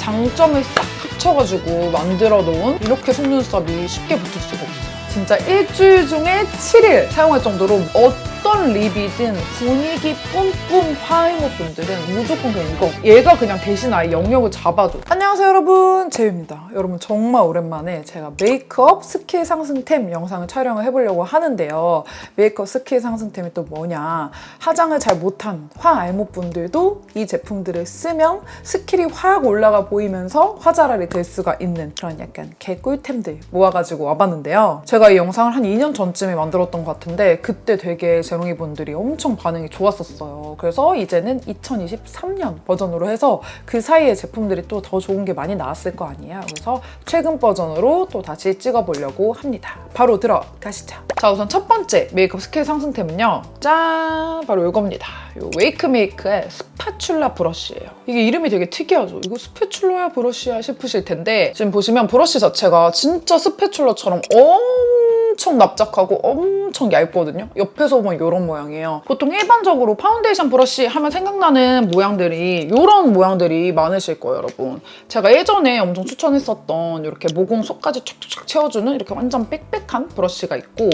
장점을 싹 합쳐가지고 만들어 놓은 이렇게 속눈썹이 쉽게 붙을 수가 없어요. 진짜 일주일 중에 7일 사용할 정도로 어떤 립이든 분위기 뿜뿜 화이모 분들은 무조건 그냥 이거. 얘가 그냥 대신 아예 영역을 잡아줘. 안녕하세요 여러분, 제이입니다. 여러분 정말 오랜만에 제가 메이크업 스킬 상승템 영상을 촬영을 해보려고 하는데요. 메이크업 스킬 상승템이 또 뭐냐, 화장을 잘 못한 화알모 분들도 이 제품들을 쓰면 스킬이 확 올라가 보이면서 화자랄이 될 수가 있는 그런 약간 개꿀템들 모아가지고 와봤는데요. 제가 이 영상을 한 2년 전쯤에 만들었던 것 같은데 그때 되게 제롱이 분들이 엄청 반응이 좋았었어요. 그래서 이제는 2023년 버전으로 해서 그 사이에 제품들이 또 더 좋은 게 많이 나왔을 거 아니에요. 그래서 최근 버전으로 또 다시 찍어보려고 합니다. 바로 들어가시죠. 자, 우선 첫 번째 메이크업 스킬 상승템은요, 짠! 바로 이겁니다. 이 웨이크메이크의 스파츌라 브러쉬예요. 이게 이름이 되게 특이하죠? 이거 스패츌라야 브러쉬야 싶으실 텐데 지금 보시면 브러쉬 자체가 진짜 스패츌라처럼 엄청 납작하고 엄청 얇거든요. 옆에서 보면 이런 모양이에요. 보통 일반적으로 파운데이션 브러쉬 하면 생각나는 모양들이 이런 모양들이 많으실 거예요, 여러분. 제가 예전에 엄청 추천했었던 이렇게 모공 속까지 촉촉 채워주는 이렇게 완전 빽빽한 브러쉬가 있고,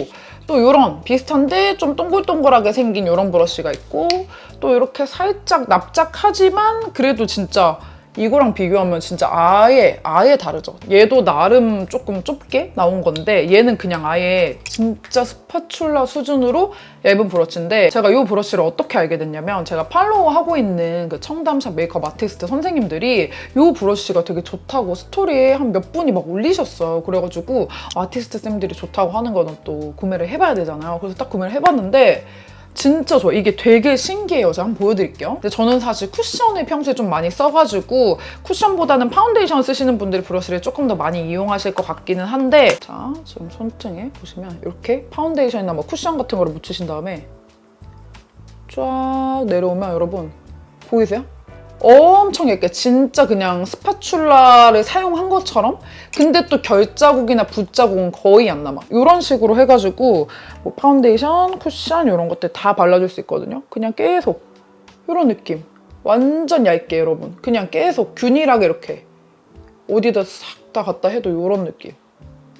또 이런 비슷한데 좀 동글동글하게 생긴 이런 브러쉬가 있고, 또 이렇게 살짝 납작하지만 그래도 진짜 이거랑 비교하면 진짜 아예 다르죠. 얘도 나름 조금 좁게 나온 건데 얘는 그냥 아예 진짜 스파츌라 수준으로 얇은 브러쉬인데, 제가 이 브러쉬를 어떻게 알게 됐냐면 제가 팔로우하고 있는 그 청담샵 메이크업 아티스트 선생님들이 이 브러쉬가 되게 좋다고 스토리에 한 몇 분이 막 올리셨어요. 그래가지고 아티스트 쌤들이 좋다고 하는 거는 또 구매를 해봐야 되잖아요. 그래서 딱 구매를 해봤는데 진짜 좋아요. 이게 되게 신기해요. 제가 한번 보여드릴게요. 근데 저는 사실 쿠션을 평소에 좀 많이 써가지고 쿠션보다는 파운데이션 쓰시는 분들이 브러쉬를 조금 더 많이 이용하실 것 같기는 한데, 자, 지금 손등에 보시면 이렇게 파운데이션이나 뭐 쿠션 같은 거를 묻히신 다음에 쫙 내려오면 여러분 보이세요? 엄청 얇게 진짜 그냥 스파츌라를 사용한 것처럼, 근데 또 결자국이나 붓자국은 거의 안 남아. 이런 식으로 해가지고 뭐 파운데이션, 쿠션 이런 것들 다 발라줄 수 있거든요. 그냥 계속 이런 느낌. 완전 얇게 여러분. 그냥 계속 균일하게 이렇게 어디다 싹 다 갖다 해도 이런 느낌.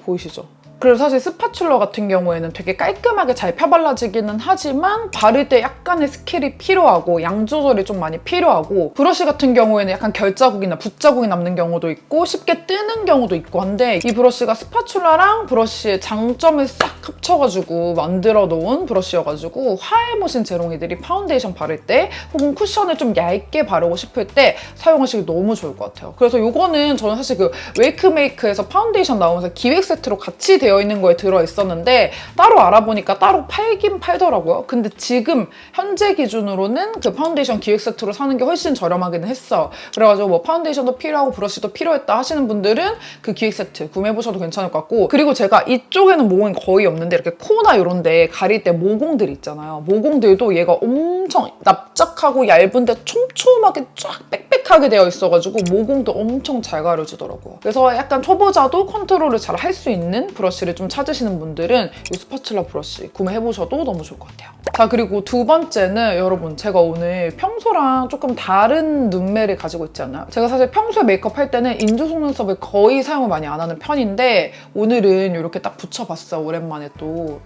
보이시죠? 그래서 사실 스파츌라 같은 경우에는 되게 깔끔하게 잘 펴발라지기는 하지만 바를 때 약간의 스킬이 필요하고 양 조절이 좀 많이 필요하고, 브러쉬 같은 경우에는 약간 결자국이나 붓자국이 남는 경우도 있고 쉽게 뜨는 경우도 있고 한데, 이 브러쉬가 스파츌라랑 브러쉬의 장점을 싹 합쳐가지고 만들어 놓은 브러쉬여가지고 화해모신 제롱이들이 파운데이션 바를 때 혹은 쿠션을 좀 얇게 바르고 싶을 때 사용하시기 너무 좋을 것 같아요. 그래서 이거는 저는 사실 그 웨이크메이크에서 파운데이션 나오면서 기획 세트로 같이 되어 있는 거에 들어있었는데 따로 알아보니까 따로 팔긴 팔더라고요. 근데 지금 현재 기준으로는 그 파운데이션 기획 세트로 사는 게 훨씬 저렴하기는 했어. 그래가지고 뭐 파운데이션도 필요하고 브러쉬도 필요했다 하시는 분들은 그 기획 세트 구매해보셔도 괜찮을 것 같고, 그리고 제가 이쪽에는 모공이 거의 없는데 이렇게 코나 이런 데 가릴 때 모공들 있잖아요. 모공들도 얘가 엄청 납작하고 얇은데 촘촘하게 쫙 빽빽하게 되어 있어가지고 모공도 엄청 잘 가려지더라고요. 그래서 약간 초보자도 컨트롤을 잘 할 수 있는 브러쉬를 좀 찾으시는 분들은 이 스파츌라 브러쉬 구매해보셔도 너무 좋을 것 같아요. 자, 그리고 두 번째는 여러분, 제가 오늘 평소랑 조금 다른 눈매를 가지고 있지 않나요? 제가 사실 평소에 메이크업 할 때는 인조 속눈썹을 거의 사용을 많이 안 하는 편인데 오늘은 이렇게 딱 붙여봤어요. 오랜만에 또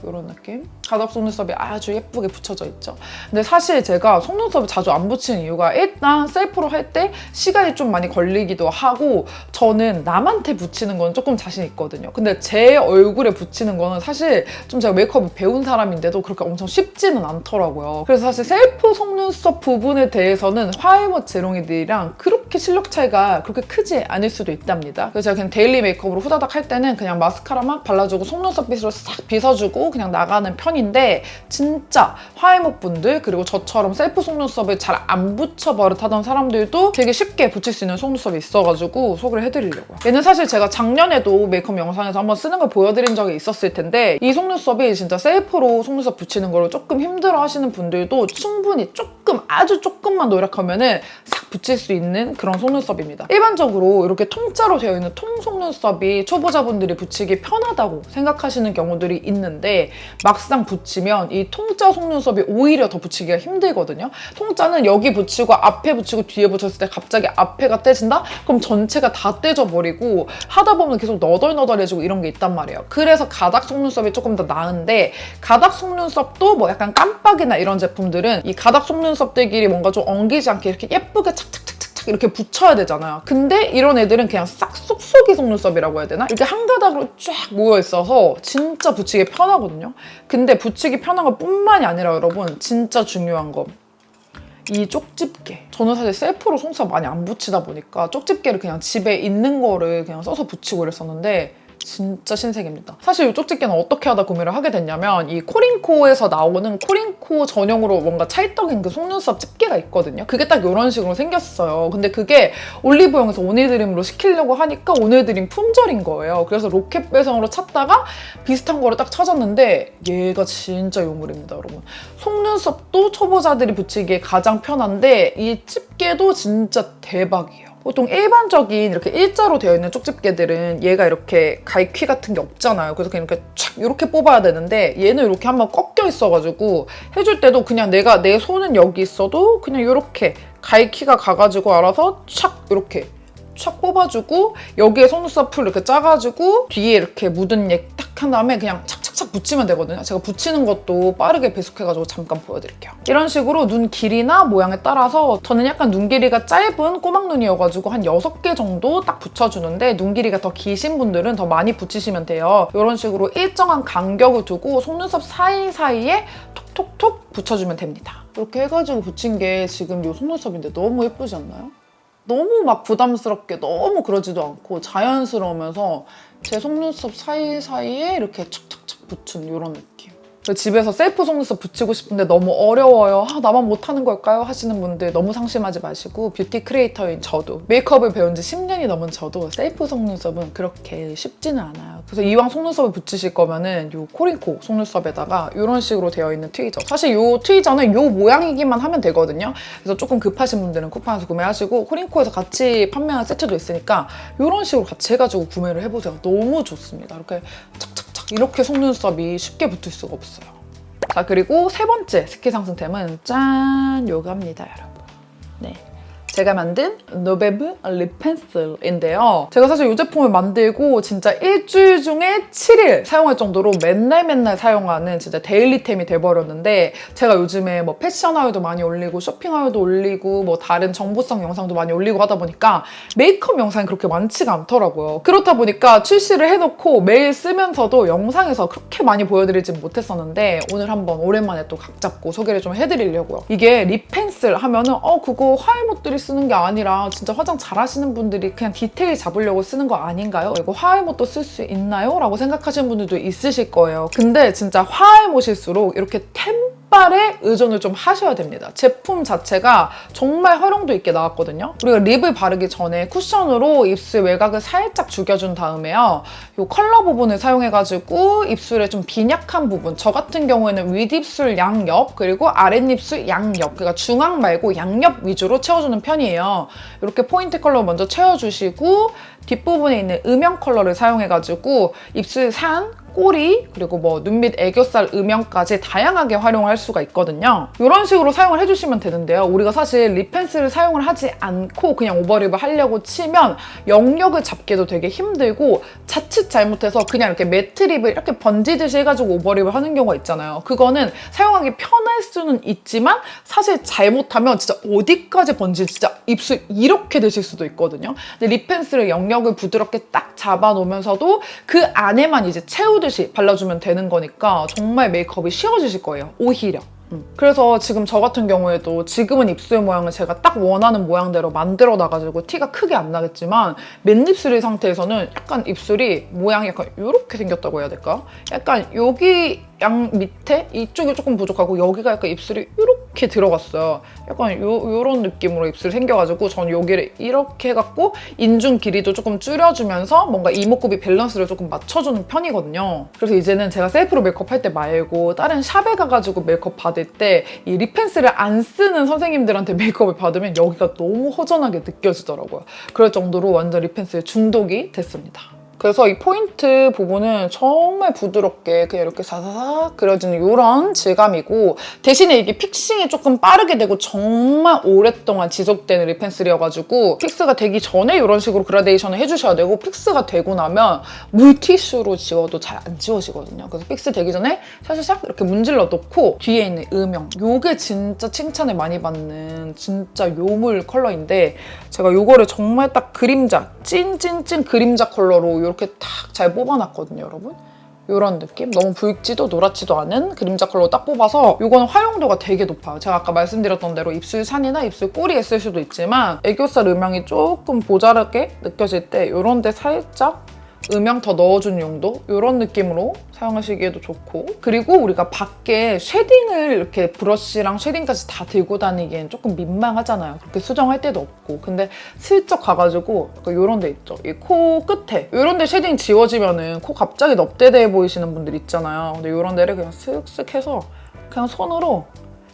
이런 느낌? 가닥 속눈썹이 아주 예쁘게 붙여져 있죠. 근데 사실 제가 속눈썹을 자주 안 붙이는 이유가 일단 셀프로 할 때 시간이 좀 많이 걸리기도 하고, 저는 남한테 붙이는 건 조금 자신 있거든요. 근데 제 얼굴에 붙이는 거는 사실 좀 제가 메이크업을 배운 사람인데도 그렇게 엄청 쉽지는 않더라고요. 그래서 사실 셀프 속눈썹 부분에 대해서는 화이머 제롱이들이랑 그렇게 실력 차이가 그렇게 크지 않을 수도 있답니다. 그래서 제가 그냥 데일리 메이크업으로 후다닥 할 때는 그냥 마스카라 막 발라주고 속눈썹 빗으로 싹 빗어주고 그냥 나가는 편인데, 진짜 화이모 분들 그리고 저처럼 셀프 속눈썹을 잘 안 붙여 버릇하던 사람들도 되게 쉽게 붙일 수 있는 속눈썹이 있어가지고 소개를 해드리려고요. 얘는 사실 제가 작년에도 메이크업 영상에서 한번 쓰는 걸 보여드린 적이 있었을 텐데, 이 속눈썹이 진짜 셀프로 속눈썹 붙이는 걸 조금 힘들어 하시는 분들도 충분히 조금 아주 조금만 노력하면은 싹 붙일 수 있는 그런 속눈썹입니다. 일반적으로 이렇게 통짜로 되어 있는 통 속눈썹이 초보자분들이 붙이기 편하다고 생각하시는 경우들이 있는데 막상 붙이면 이 통짜 속눈썹이 오히려 더 붙이기가 힘들거든요. 통짜는 여기 붙이고 앞에 붙이고 뒤에 붙였을 때 갑자기 앞에가 떼진다? 그럼 전체가 다 떼져버리고 하다 보면 계속 너덜너덜해지고 이런 게 있단 말이에요. 그래서 가닥 속눈썹이 조금 더 나은데 가닥 속눈썹도 뭐 약간 깜빡이나 이런 제품들은 이 가닥 속눈썹들끼리 뭔가 좀 엉기지 않게 이렇게 예쁘게 착착착착 이렇게 붙여야 되잖아요. 근데 이런 애들은 그냥 싹 쏙쏙이 속눈썹이라고 해야 되나? 이렇게 한 가닥으로 쫙 모여 있어서 진짜 붙이기 편하거든요. 근데 붙이기 편한 것 뿐만이 아니라 여러분 진짜 중요한 거 이 쪽집게. 저는 사실 셀프로 속눈썹 많이 안 붙이다 보니까 쪽집게를 그냥 집에 있는 거를 그냥 써서 붙이고 이랬었는데 진짜 신세계입니다. 사실 이 쪽집게는 어떻게 하다 구매를 하게 됐냐면 이 코링코에서 나오는 코링코 전용으로 뭔가 찰떡인 그 속눈썹 집게가 있거든요. 그게 딱 이런 식으로 생겼어요. 근데 그게 올리브영에서 오늘드림으로 시키려고 하니까 오늘드림 품절인 거예요. 그래서 로켓 배송으로 찾다가 비슷한 거를 딱 찾았는데 얘가 진짜 요물입니다, 여러분. 속눈썹도 초보자들이 붙이기에 가장 편한데 이 집게도 진짜 대박이에요. 보통 일반적인 이렇게 일자로 되어 있는 쪽집게들은 얘가 이렇게 갈퀴 같은 게 없잖아요. 그래서 그냥 이렇게 촥 이렇게 뽑아야 되는데 얘는 이렇게 한번 꺾여 있어가지고 해줄 때도 그냥 내가 내 손은 여기 있어도 그냥 이렇게 갈퀴가 가가지고 알아서 촥 이렇게 촥 뽑아주고 여기에 속눈썹을 이렇게 짜가지고 뒤에 이렇게 묻은 얘 딱 한 다음에 그냥 착착착 붙이면 되거든요. 제가 붙이는 것도 빠르게 배속해가지고 잠깐 보여드릴게요. 이런 식으로 눈 길이나 모양에 따라서 저는 약간 눈 길이가 짧은 꼬막 눈이어가지고 한 6개 정도 딱 붙여주는데 눈 길이가 더 기신 분들은 더 많이 붙이시면 돼요. 이런 식으로 일정한 간격을 두고 속눈썹 사이사이에 톡톡톡 붙여주면 됩니다. 이렇게 해가지고 붙인 게 지금 이 속눈썹인데 너무 예쁘지 않나요? 너무 막 부담스럽게 너무 그러지도 않고 자연스러우면서 제 속눈썹 사이사이에 이렇게 착착착 붙은 이런 느낌. 집에서 셀프 속눈썹 붙이고 싶은데 너무 어려워요. 나만 못하는 걸까요? 하시는 분들 너무 상심하지 마시고 뷰티 크리에이터인 저도 메이크업을 배운 지 10년이 넘은 저도 셀프 속눈썹은 그렇게 쉽지는 않아요. 그래서 이왕 속눈썹을 붙이실 거면은 요 코링코 속눈썹에다가 이런 식으로 되어 있는 트위저. 사실 요 트위저는 요 모양이기만 하면 되거든요. 그래서 조금 급하신 분들은 쿠팡에서 구매하시고 코링코에서 같이 판매하는 세트도 있으니까 이런 식으로 같이 해가지고 구매를 해보세요. 너무 좋습니다. 이렇게 착착착 이렇게 속눈썹이 쉽게 붙을 수가 없어요. 자, 그리고 세 번째 스킬 상승템은 짠! 요겁니다, 여러분. 네. 제가 만든 노베브 립 펜슬인데요. 제가 사실 이 제품을 만들고 진짜 일주일 중에 7일 사용할 정도로 맨날 사용하는 진짜 데일리템이 돼버렸는데 제가 요즘에 뭐 패션 하울도 많이 올리고 쇼핑 하울도 올리고 뭐 다른 정보성 영상도 많이 올리고 하다 보니까 메이크업 영상이 그렇게 많지가 않더라고요. 그렇다 보니까 출시를 해놓고 매일 쓰면서도 영상에서 그렇게 많이 보여드리진 못했었는데 오늘 한번 오랜만에 또 각 잡고 소개를 좀 해드리려고요. 이게 립 펜슬 하면은 그거 화이못들이 쓰는 게 아니라 진짜 화장 잘하시는 분들이 그냥 디테일 잡으려고 쓰는 거 아닌가요? 이거 화이못도 쓸 수 있나요? 라고 생각하시는 분들도 있으실 거예요. 근데 진짜 화이못일수록 이렇게 템빨에 의존을 좀 하셔야 됩니다. 제품 자체가 정말 활용도 있게 나왔거든요. 우리가 립을 바르기 전에 쿠션으로 입술 외곽을 살짝 죽여준 다음에요. 이 컬러 부분을 사용해가지고 입술에 좀 빈약한 부분, 저 같은 경우에는 윗입술 양옆 그리고 아랫입술 양옆, 그러니까 중앙 말고 양옆 위주로 채워주는 편이에요. 이렇게 포인트 컬러 먼저 채워주시고 뒷부분에 있는 음영 컬러를 사용해가지고 입술 산, 꼬리, 그리고 뭐 눈밑 애교살 음영까지 다양하게 활용할 수가 있거든요. 이런 식으로 사용을 해주시면 되는데요. 우리가 사실 립 펜슬을 사용을 하지 않고 그냥 오버립을 하려고 치면 영역을 잡기도 되게 힘들고 자칫 잘못해서 그냥 이렇게 매트 립을 이렇게 번지듯이 해가지고 오버립을 하는 경우가 있잖아요. 그거는 사용하기 편할 수는 있지만 사실 잘못하면 진짜 어디까지 번질지 진짜 입술 이렇게 되실 수도 있거든요. 근데 립 펜슬을 영역을 부드럽게 딱 잡아놓으면서도 그 안에만 이제 채우듯이 발라주면 되는 거니까 정말 메이크업이 쉬워지실 거예요, 오히려. 그래서 지금 저 같은 경우에도 지금은 입술 모양을 제가 딱 원하는 모양대로 만들어 놔가지고 티가 크게 안 나겠지만 맨입술의 상태에서는 약간 입술이 모양이 약간 이렇게 생겼다고 해야 될까요? 약간 여기 양 밑에 이쪽이 조금 부족하고 여기가 약간 입술이 이렇게 들어갔어요. 약간 요런 느낌으로 입술이 생겨가지고 전 여기를 이렇게 해갖고 인중 길이도 조금 줄여주면서 뭔가 이목구비 밸런스를 조금 맞춰주는 편이거든요. 그래서 이제는 제가 셀프로 메이크업 할 때 말고 다른 샵에 가가지고 메이크업 받을 때 이 립 펜슬을 안 쓰는 선생님들한테 메이크업을 받으면 여기가 너무 허전하게 느껴지더라고요. 그럴 정도로 완전 립 펜슬 중독이 됐습니다. 그래서 이 포인트 부분은 정말 부드럽게 그냥 이렇게 사사삭 그려지는 이런 질감이고, 대신에 이게 픽싱이 조금 빠르게 되고 정말 오랫동안 지속되는 립 펜슬이어가지고 픽스가 되기 전에 이런 식으로 그라데이션을 해주셔야 되고, 픽스가 되고 나면 물티슈로 지워도 잘 안 지워지거든요. 그래서 픽스 되기 전에 샤샤샥 이렇게 문질러 놓고, 뒤에 있는 음영, 요게 진짜 칭찬을 많이 받는 진짜 요물 컬러인데, 제가 요거를 정말 딱 그림자, 찐찐찐 그림자 컬러로 이렇게 탁 잘 뽑아놨거든요, 여러분. 이런 느낌? 너무 붉지도 노랗지도 않은 그림자 컬러 딱 뽑아서, 이거는 활용도가 되게 높아요. 제가 아까 말씀드렸던 대로 입술 산이나 입술 꼬리에 쓸 수도 있지만, 애교살 음영이 조금 모자라게 느껴질 때 이런 데 살짝 음영 더 넣어주는 용도? 이런 느낌으로 사용하시기에도 좋고, 그리고 우리가 밖에 쉐딩을 이렇게 브러쉬랑 쉐딩까지 다 들고 다니기엔 조금 민망하잖아요. 그렇게 수정할 데도 없고. 근데 슬쩍 가가지고 이런 데 있죠. 이 코 끝에 이런 데 쉐딩 지워지면은 코 갑자기 넙대대해 보이시는 분들 있잖아요. 근데 이런 데를 그냥 쓱쓱 해서 그냥 손으로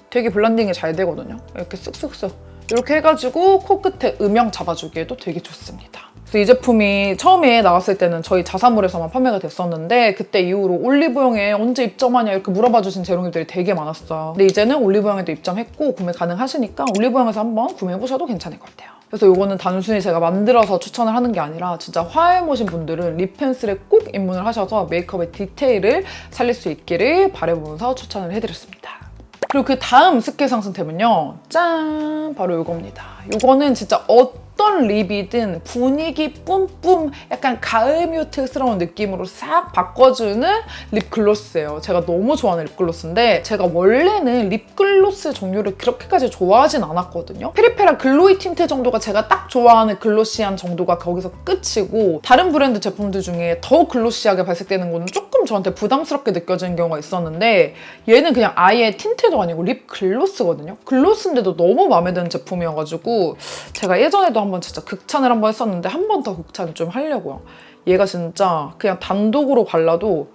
되게 블렌딩이 잘 되거든요. 이렇게 쓱쓱쓱 이렇게 해가지고 코 끝에 음영 잡아주기에도 되게 좋습니다. 이 제품이 처음에 나왔을 때는 저희 자사몰에서만 판매가 됐었는데, 그때 이후로 올리브영에 언제 입점하냐 이렇게 물어봐 주신 제로님들이 되게 많았어요. 근데 이제는 올리브영에도 입점했고 구매 가능하시니까 올리브영에서 한번 구매해보셔도 괜찮을 것 같아요. 그래서 이거는 단순히 제가 만들어서 추천을 하는 게 아니라 진짜 화해모신 분들은 립 펜슬에 꼭 입문을 하셔서 메이크업의 디테일을 살릴 수 있기를 바라보면서 추천을 해드렸습니다. 그리고 그 다음 스킬 상승템은요, 짠! 바로 이겁니다. 이거는 진짜 어떤 립이든 분위기 뿜뿜 약간 가을 뮤트스러운 느낌으로 싹 바꿔주는 립글로스예요. 제가 너무 좋아하는 립글로스인데, 제가 원래는 립글로스 종류를 그렇게까지 좋아하진 않았거든요. 페리페라 글로이 틴트 정도가 제가 딱 좋아하는 글로시한 정도가 거기서 끝이고, 다른 브랜드 제품들 중에 더 글로시하게 발색되는 거는 조금 저한테 부담스럽게 느껴지는 경우가 있었는데, 얘는 그냥 아예 틴트도 아니고 립글로스거든요. 글로스인데도 너무 마음에 드는 제품이어가지고 제가 예전에도 한번 진짜 극찬을 한번 했었는데, 한 번 더 극찬을 좀 하려고요. 얘가 진짜 그냥 단독으로 발라도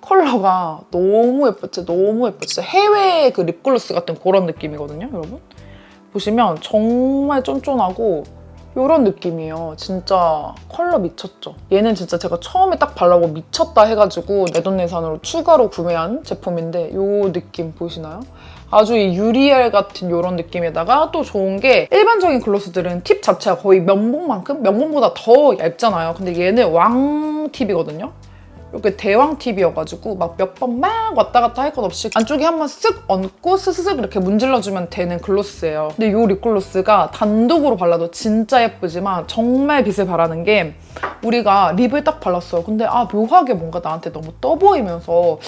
컬러가 너무 예뻤지, 너무 예뻤지. 진짜 해외 그 립글로스 같은 그런 느낌이거든요, 여러분. 보시면 정말 쫀쫀하고 이런 느낌이에요. 진짜 컬러 미쳤죠? 얘는 진짜 제가 처음에 딱 바르고 미쳤다 해가지고 내돈내산으로 추가로 구매한 제품인데, 이 느낌 보이시나요? 아주 이 유리알 같은 이런 느낌에다가 또 좋은 게, 일반적인 글로스들은 팁 자체가 거의 면봉만큼? 면봉보다 더 얇잖아요. 근데 얘는 왕 팁이거든요? 이렇게 대왕 팁이어가지고 막 몇 번 막 왔다 갔다 할 것 없이 안쪽에 한번 쓱 얹고 스스슥 이렇게 문질러주면 되는 글로스예요. 근데 이 립글로스가 단독으로 발라도 진짜 예쁘지만 정말 빛을 발하는 게, 우리가 립을 딱 발랐어요. 근데 묘하게 뭔가 나한테 너무 떠 보이면서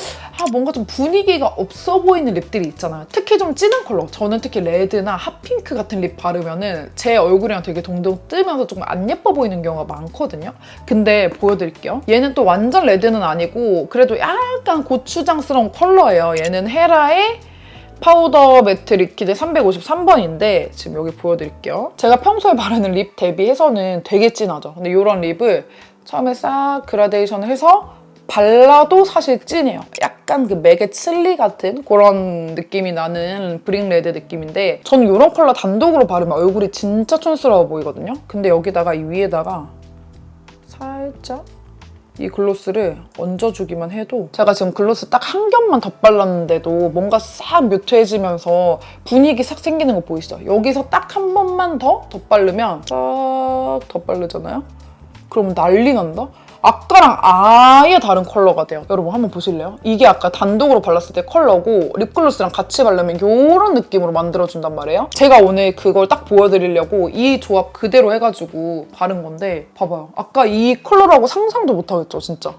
뭔가 좀 분위기가 없어 보이는 립들이 있잖아요. 특히 좀 진한 컬러. 저는 특히 레드나 핫핑크 같은 립 바르면은 제 얼굴이랑 되게 동동 뜨면서 조금 안 예뻐 보이는 경우가 많거든요. 근데 보여드릴게요. 얘는 또 완전 레드는 아니고 그래도 약간 고추장스러운 컬러예요. 얘는 헤라의 파우더 매트 리퀴드 353번인데 지금 여기 보여드릴게요. 제가 평소에 바르는 립 대비해서는 되게 진하죠. 근데 이런 립을 처음에 싹 그라데이션을 해서 발라도 사실 진해요. 약간 그 맥의 칠리 같은 그런 느낌이 나는 브릭 레드 느낌인데, 저는 이런 컬러 단독으로 바르면 얼굴이 진짜 촌스러워 보이거든요. 근데 여기다가 이 위에다가 살짝 이 글로스를 얹어주기만 해도, 제가 지금 글로스 딱 한 겹만 덧발랐는데도 뭔가 싹 뮤트해지면서 분위기 싹 생기는 거 보이시죠? 여기서 딱 한 번만 더 덧바르면 싹 덧바르잖아요? 그러면 난리 난다? 아까랑 아예 다른 컬러가 돼요. 여러분 한번 보실래요? 이게 아까 단독으로 발랐을 때 컬러고 립글로스랑 같이 바르면 이런 느낌으로 만들어준단 말이에요. 제가 오늘 그걸 딱 보여드리려고 이 조합 그대로 해가지고 바른 건데, 봐봐요. 아까 이 컬러라고 상상도 못하겠죠, 진짜?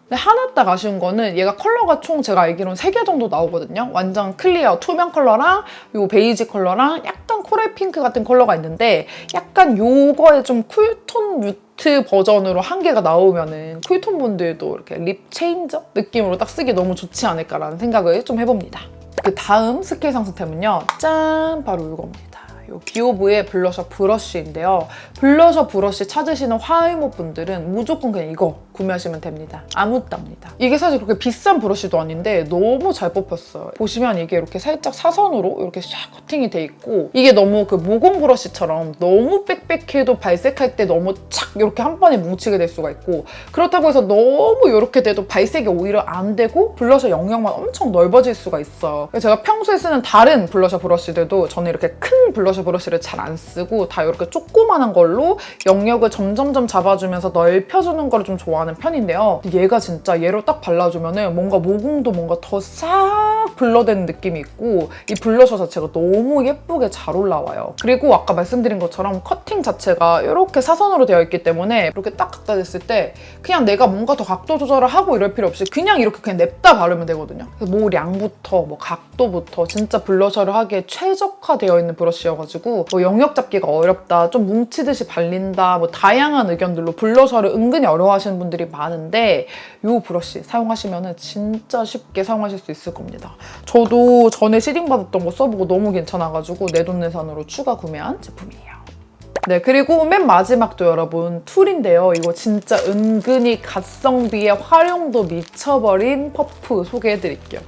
근데 하나 딱 아쉬운 거는 얘가 컬러가 총 제가 알기로는 3개 정도 나오거든요. 완전 클리어 투명 컬러랑 요 베이지 컬러랑 약간 코랄 핑크 같은 컬러가 있는데, 약간 요거에 좀 쿨톤 뮤트 버전으로 한 개가 나오면은 쿨톤 분들도 이렇게 립 체인저 느낌으로 딱 쓰기 너무 좋지 않을까라는 생각을 좀 해봅니다. 그 다음 스킬 상승템은요, 짠! 바로 이겁니다. 이 비오브의 블러셔 브러쉬인데요. 블러셔 브러쉬 찾으시는 화이모 분들은 무조건 그냥 이거 구매하시면 됩니다. 아무따입니다. 이게 사실 그렇게 비싼 브러쉬도 아닌데 너무 잘 뽑혔어요. 보시면 이게 이렇게 살짝 사선으로 이렇게 샥 커팅이 돼 있고 이게 너무 그 모공 브러쉬처럼 너무 빽빽해도 발색할 때 너무 착 이렇게 한 번에 뭉치게 될 수가 있고 그렇다고 해서 너무 이렇게 돼도 발색이 오히려 안 되고 블러셔 영역만 엄청 넓어질 수가 있어요. 제가 평소에 쓰는 다른 블러셔 브러쉬들도 저는 이렇게 큰 블러셔 브러쉬를 잘 안 쓰고 다 이렇게 조그만한 걸로 영역을 점점점 잡아주면서 넓혀주는 걸 좀 좋아하는 편인데요. 얘가 진짜 얘로 딱 발라주면은 뭔가 모공도 뭔가 더 싹 블러되는 느낌이 있고 이 블러셔 자체가 너무 예쁘게 잘 올라와요. 그리고 아까 말씀드린 것처럼 커팅 자체가 이렇게 사선으로 되어 있기 때문에 이렇게 딱 갖다 댔을 때 그냥 내가 뭔가 더 각도 조절을 하고 이럴 필요 없이 그냥 이렇게 그냥 냅다 바르면 되거든요. 그래서 뭐 량부터 뭐 각도부터 진짜 블러셔를 하기에 최적화되어 있는 브러쉬여가지고 뭐 영역 잡기가 어렵다, 좀 뭉치듯이 발린다, 뭐 다양한 의견들로 블러셔를 은근히 어려워하시는 분들이 많은데 이 브러쉬 사용하시면 진짜 쉽게 사용하실 수 있을 겁니다. 저도 전에 시딩 받았던 거 써보고 너무 괜찮아가지고 내돈내산으로 추가 구매한 제품이에요. 네, 그리고 맨 마지막도 여러분 툴인데요. 이거 진짜 은근히 가성비에 활용도 미쳐버린 퍼프 소개해드릴게요.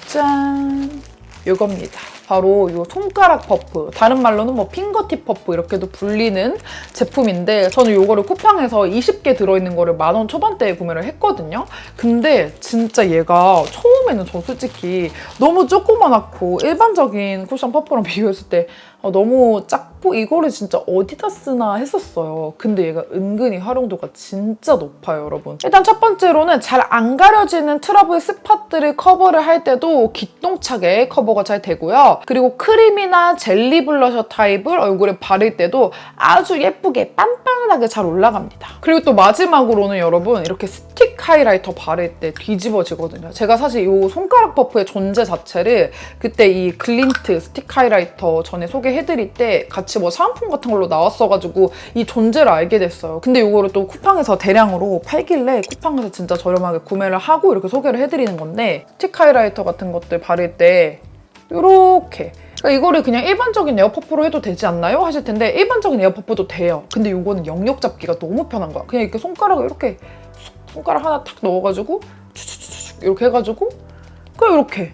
짠! 이겁니다. 바로 이 손가락 퍼프, 다른 말로는 뭐 핑거팁 퍼프 이렇게도 불리는 제품인데 저는 이거를 쿠팡에서 20개 들어있는 거를 10,000원 초반대에 구매를 했거든요. 근데 진짜 얘가 처음에는 저 솔직히 너무 조그만하고 일반적인 쿠션 퍼프랑 비교했을 때 너무 작고 이거를 진짜 어디다 쓰나 했었어요. 근데 얘가 은근히 활용도가 진짜 높아요, 여러분. 일단 첫 번째로는 잘 안 가려지는 트러블 스팟들을 커버를 할 때도 기똥차게 커버가 잘 되고요. 그리고 크림이나 젤리 블러셔 타입을 얼굴에 바를 때도 아주 예쁘게 빤빤하게 잘 올라갑니다. 그리고 또 마지막으로는 여러분 이렇게 스틱 하이라이터 바를 때 뒤집어지거든요. 제가 사실 이 손가락 퍼프의 존재 자체를 그때 이 글린트 스틱 하이라이터 전에 소개해드릴 때 같이 뭐 사은품 같은 걸로 나왔어가지고 이 존재를 알게 됐어요. 근데 이거를 또 쿠팡에서 대량으로 팔길래 쿠팡에서 진짜 저렴하게 구매를 하고 이렇게 소개를 해드리는 건데 스틱 하이라이터 같은 것들 바를 때 이렇게 그러니까 이거를 그냥 일반적인 에어퍼프로 해도 되지 않나요? 하실 텐데 일반적인 에어퍼프도 돼요. 근데 이거는 영역 잡기가 너무 편한 거야. 그냥 이렇게 손가락을 이렇게 손가락 하나 탁 넣어가지고 추추추추 이렇게 해가지고 그냥 이렇게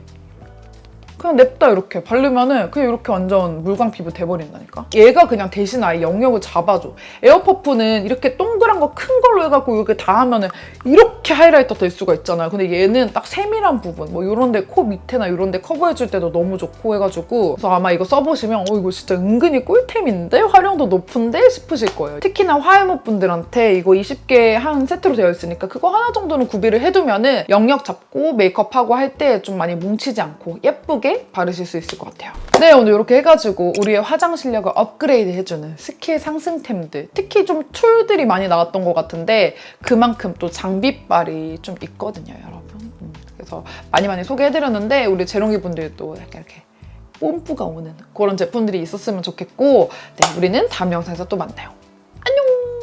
그냥 냅다 이렇게 바르면은 그냥 이렇게 완전 물광 피부 돼버린다니까? 얘가 그냥 대신 아예 영역을 잡아줘. 에어퍼프는 이렇게 동그란 거 큰 걸로 해갖고 이렇게 다 하면은 이렇게 하이라이터 될 수가 있잖아요. 근데 얘는 딱 세밀한 부분, 뭐 이런 데 코 밑에나 이런 데 커버해줄 때도 너무 좋고 해가지고 그래서 아마 이거 써보시면 이거 진짜 은근히 꿀템인데? 활용도 높은데? 싶으실 거예요. 특히나 화이모 분들한테 이거 20개 한 세트로 되어 있으니까 그거 하나 정도는 구비를 해두면은 영역 잡고 메이크업하고 할 때 좀 많이 뭉치지 않고 예쁘게 바르실 수 있을 것 같아요. 네, 오늘 이렇게 해가지고 우리의 화장 실력을 업그레이드 해주는 스킬 상승템들, 특히 좀 툴들이 많이 나왔던 것 같은데 그만큼 또 장비빨이 좀 있거든요, 여러분. 그래서 많이 소개해드렸는데 우리 재롱이 분들도 약간 이렇게 뽐뿌가 오는 그런 제품들이 있었으면 좋겠고 네, 우리는 다음 영상에서 또 만나요. 안녕!